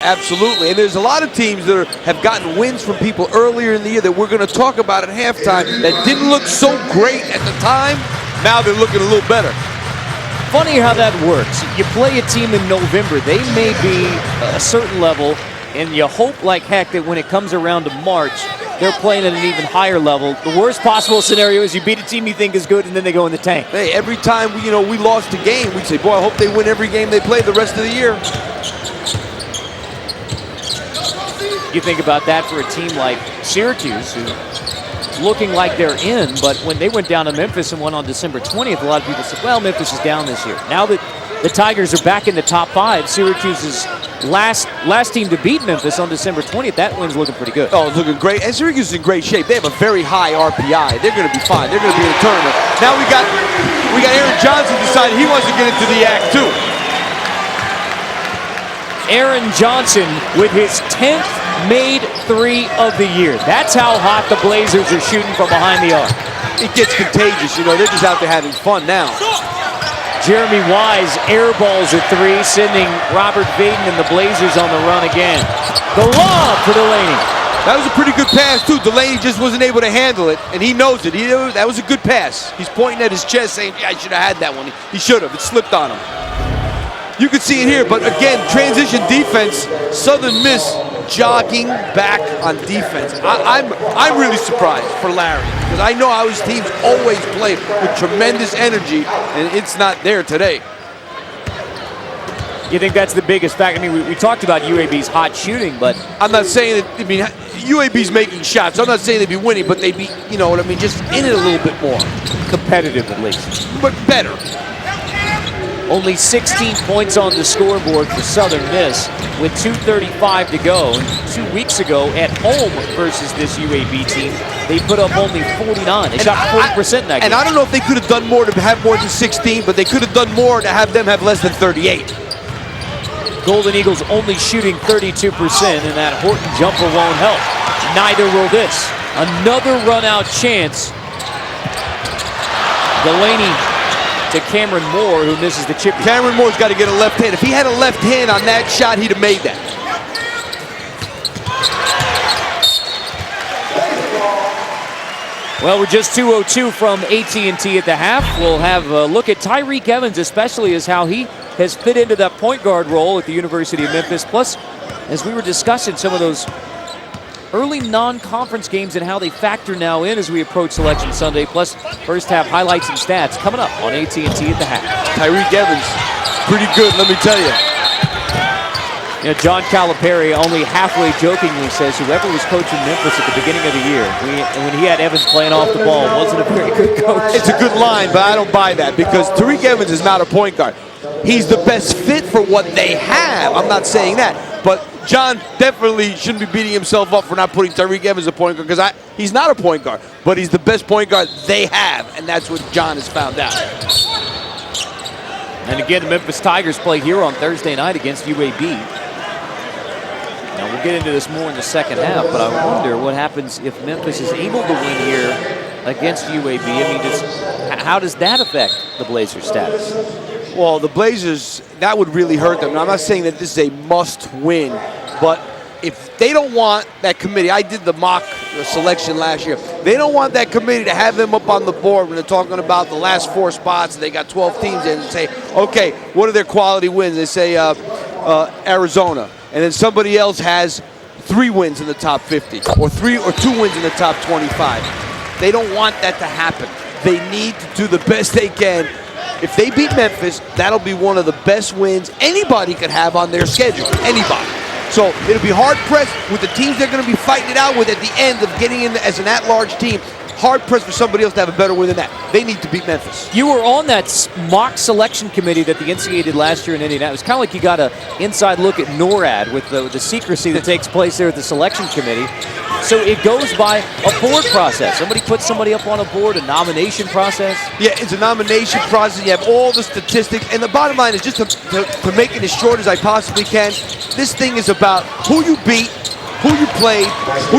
Absolutely, and there's a lot of teams that have gotten wins from people earlier in the year that we're going to talk about at halftime that didn't look so great at the time. Now they're looking a little better. Funny how that works. You play a team in November, they may be a certain level, and you hope like heck that when it comes around to March, they're playing at an even higher level. The worst possible scenario is you beat a team you think is good, and then they go in the tank. Hey, every time we lost a game, we'd say, boy, I hope they win every game they play the rest of the year. You think about that for a team like Syracuse, who's looking like they're in, but when they went down to Memphis and won on December 20th, a lot of people said, well, Memphis is down this year. Now that the Tigers are back in the top 5, Syracuse's last team to beat Memphis on December 20th, that win's looking pretty good. Oh, it's looking great. And Syracuse is in great shape. They have a very high RPI. They're going to be fine. They're going to be in the tournament. Now we got Aaron Johnson decided he wants to get into the act too. Aaron Johnson with his 10th made 3 of the year. That's how hot the Blazers are shooting from behind the arc. It gets contagious, they're just out there having fun now. Jeremy Wise airballs a 3, sending Robert Vaden and the Blazers on the run again. The lob for Delaney. That was a pretty good pass too. Delaney just wasn't able to handle it, and he knows it. That was a good pass. He's pointing at his chest saying, yeah, I should have had that one. He should have. It slipped on him. You can see it here, but again, transition defense, Southern Miss jogging back on defense. I'm really surprised for Larry, because I know how his teams always play with tremendous energy, and it's not there today. You think that's the biggest fact? I mean, we talked about UAB's hot shooting, but I'm not saying that, UAB's making shots. I'm not saying they'd be winning, but they'd be, just in it a little bit more. Competitive at least. But better. Only 16 points on the scoreboard for Southern Miss with 2:35 to go. And 2 weeks ago at home versus this UAB team, they put up only 49. They shot 40% in that game. And I don't know if they could have done more to have more than 16, but they could have done more to have them have less than 38. Golden Eagles only shooting 32%, and that Horton jumper won't help. Neither will this. Another run-out chance. Delaney to Cameron Moore, who misses the chip. Cameron Moore's got to get a left hand. If he had a left hand on that shot, he'd have made that. Well, we're just 2:02 from AT&T at the half. We'll have a look at Tyreke Evans, especially as how he has fit into that point guard role at the University of Memphis. Plus, as we were discussing some of those early non-conference games and how they factor now in as we approach Selection Sunday. Plus, first half highlights and stats coming up on AT&T at the half. Tyreke Evans, pretty good, let me tell you. John Calipari only halfway jokingly says whoever was coaching Memphis at the beginning of the year, when he had Evans playing off the ball, wasn't a very good coach. It's a good line, but I don't buy that because Tyreke Evans is not a point guard. He's the best fit for what they have. I'm not saying that, but John definitely shouldn't be beating himself up for not putting Tyreke Evans a point guard because he's not a point guard, but he's the best point guard they have, and that's what John has found out. And again, the Memphis Tigers play here on Thursday night against UAB. Now, we'll get into this more in the second half, but I wonder what happens if Memphis is able to win here against UAB. I mean, how does that affect the Blazers' status? Well, the Blazers, that would really hurt them. Now, I'm not saying that this is a must-win, but if they don't want that committee, I did the mock selection last year, they don't want that committee to have them up on the board when they're talking about the last 4 spots and they got 12 teams in and say, okay, what are their quality wins? They say Arizona, and then somebody else has 3 wins in the top 50 or 2 wins in the top 25. They don't want that to happen. They need to do the best they can. If they beat Memphis, that'll be one of the best wins anybody could have on their schedule. Anybody. So it'll be hard-pressed with the teams they're going to be fighting it out with at the end of getting in as an at-large team. Hard-pressed for somebody else to have a better win than that. They need to beat Memphis. You were on that mock selection committee that the NCAA did last year in Indianapolis. It's kind of like you got an inside look at NORAD with the secrecy that takes place there at the selection committee. So it goes by a board process. Somebody puts somebody up on a board, a nomination process. Yeah, it's a nomination process. You have all the statistics. And the bottom line is just to make it as short as I possibly can, this thing is about who you beat who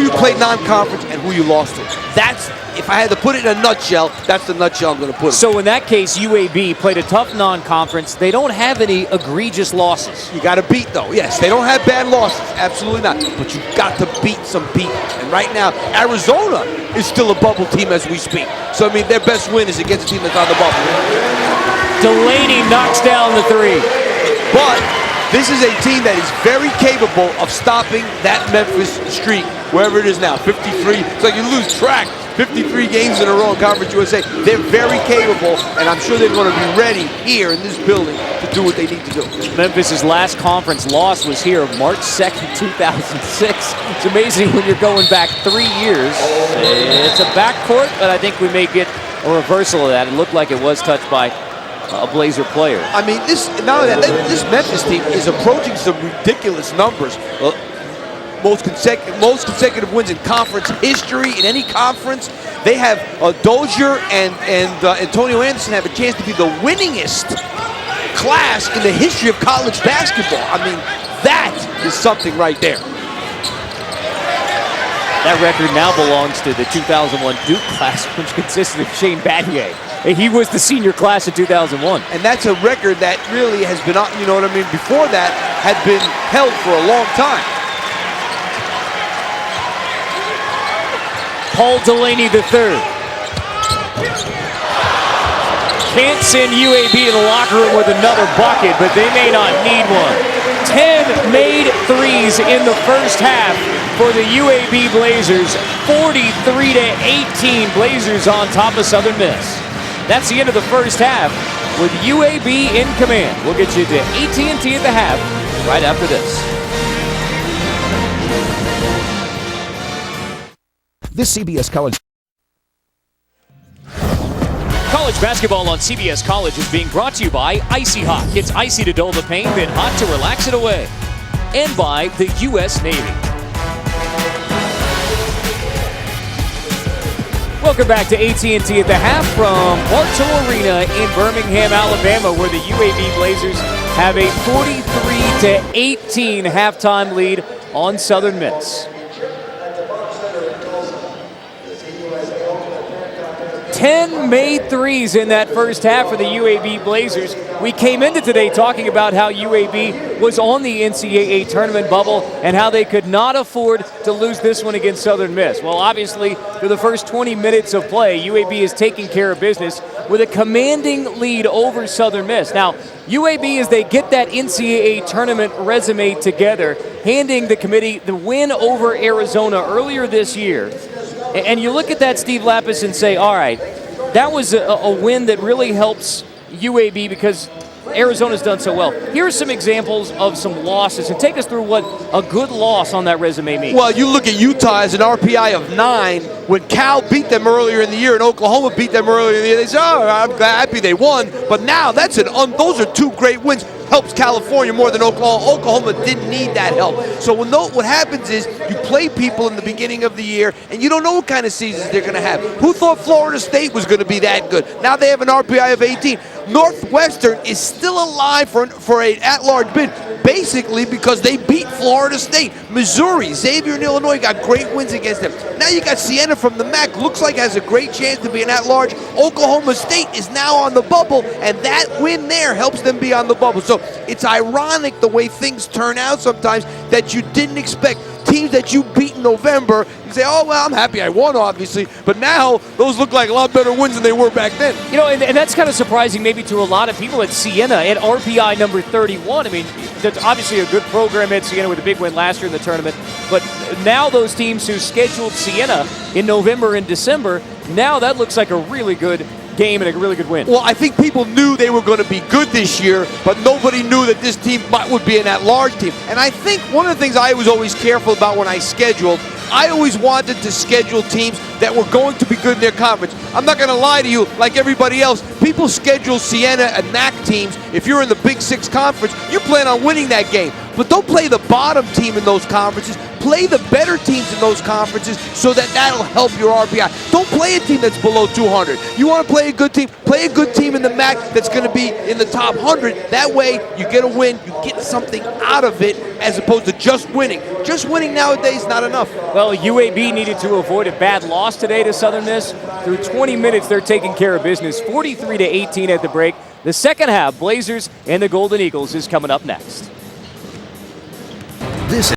you played non-conference, and who you lost to. That's, if I had to put it in a nutshell, that's the nutshell I'm going to put it. So in that case, UAB played a tough non-conference. They don't have any egregious losses. You got to beat, though. Yes, they don't have bad losses. Absolutely not. But you got to beat some people. And right now, Arizona is still a bubble team as we speak. So, I mean, their best win is against a team that's on the bubble. Delaney knocks down the three. But this is a team that is very capable of stopping that Memphis streak, wherever it is now, 53. It's like you lose track. 53 games in a row in Conference USA. They're very capable, and I'm sure they're going to be ready here in this building to do what they need to do. Memphis' last conference loss was here March 2nd, 2006. It's amazing when you're going back 3 years. It's a backcourt, but I think we may get a reversal of that. It looked like it was touched by a Blazer player. I mean, not only that, this Memphis team is approaching some ridiculous numbers. Most consecutive wins in conference history, in any conference. They have Dozier and Antonio Anderson have a chance to be the winningest class in the history of college basketball. I mean, that is something right there. That record now belongs to the 2001 Duke class, which consisted of Shane Battier. He was the senior class in 2001. And that's a record that really has been, you know what I mean, before that had been held for a long time. Paul Delaney III. Can't send UAB to the locker room with another bucket, but they may not need one. 10 made threes in the first half for the UAB Blazers. 43-18, Blazers on top of Southern Miss. That's the end of the first half with UAB in command. We'll get you to AT&T at the half right after this. This CBS College basketball on CBS College is being brought to you by Icy Hot. It's icy to dull the pain, then hot to relax it away. And by the U.S. Navy. Welcome back to AT&T at the half from Bartow Arena in Birmingham, Alabama, where the UAB Blazers have a 43-18 halftime lead on Southern Miss. 10 made threes in that first half for the UAB Blazers. We came into today talking about how UAB was on the NCAA tournament bubble and how they could not afford to lose this one against Southern Miss. Well, obviously, for the first 20 minutes of play, UAB is taking care of business with a commanding lead over Southern Miss. Now, UAB, as they get that NCAA tournament resume together, handing the committee the win over Arizona earlier this year. And you look at that, Steve Lapis, and say, all right, that was a win that really helps UAB because Arizona's done so well. Here are some examples of some losses, and take us through what a good loss on that resume means. Well, you look at Utah as an RPI of 9. When Cal beat them earlier in the year and Oklahoma beat them earlier in the year, they say, oh, I'm happy they won. But now those are two great wins. Helps California more than Oklahoma. Oklahoma didn't need that help. So what happens is you play people in the beginning of the year, and you don't know what kind of seasons they're going to have. Who thought Florida State was going to be that good? Now they have an RPI of 18. Northwestern is still alive for an at-large bid, basically because they beat Florida State. Missouri, Xavier and Illinois got great wins against them. Now you got Siena from the MAC, looks like has a great chance to be an at-large. Oklahoma State is now on the bubble, and that win there helps them be on the bubble. So it's ironic the way things turn out sometimes that you didn't expect. Teams that you beat in November, you say, oh, well, I'm happy I won, obviously. But now those look like a lot better wins than they were back then. You know, and that's kind of surprising maybe to a lot of people at Siena at RPI number 31. I mean, that's obviously a good program at Siena with a big win last year in the tournament. But now those teams who scheduled Siena in November and December, now that looks like a really good game and a really good win. Well, I think people knew they were going to be good this year, but nobody knew that this team would be an at-large team. And I think one of the things I was always careful about when I scheduled, I always wanted to schedule teams that were going to be good in their conference. I'm not going to lie to you, like everybody else, people schedule Siena and MAC teams. If you're in the Big Six conference, you plan on winning that game. But don't play the bottom team in those conferences. Play the better teams in those conferences so that that'll help your RPI. Don't play a team that's below 200. You want to play a good team? Play a good team in the MAC that's going to be in the top 100. That way, you get a win, you get something out of it as opposed to just winning. Just winning nowadays is not enough. Well, UAB needed to avoid a bad loss today to Southern Miss. Through 20 minutes, they're taking care of business, 43-18 at the break. The second half, Blazers and the Golden Eagles is coming up next. This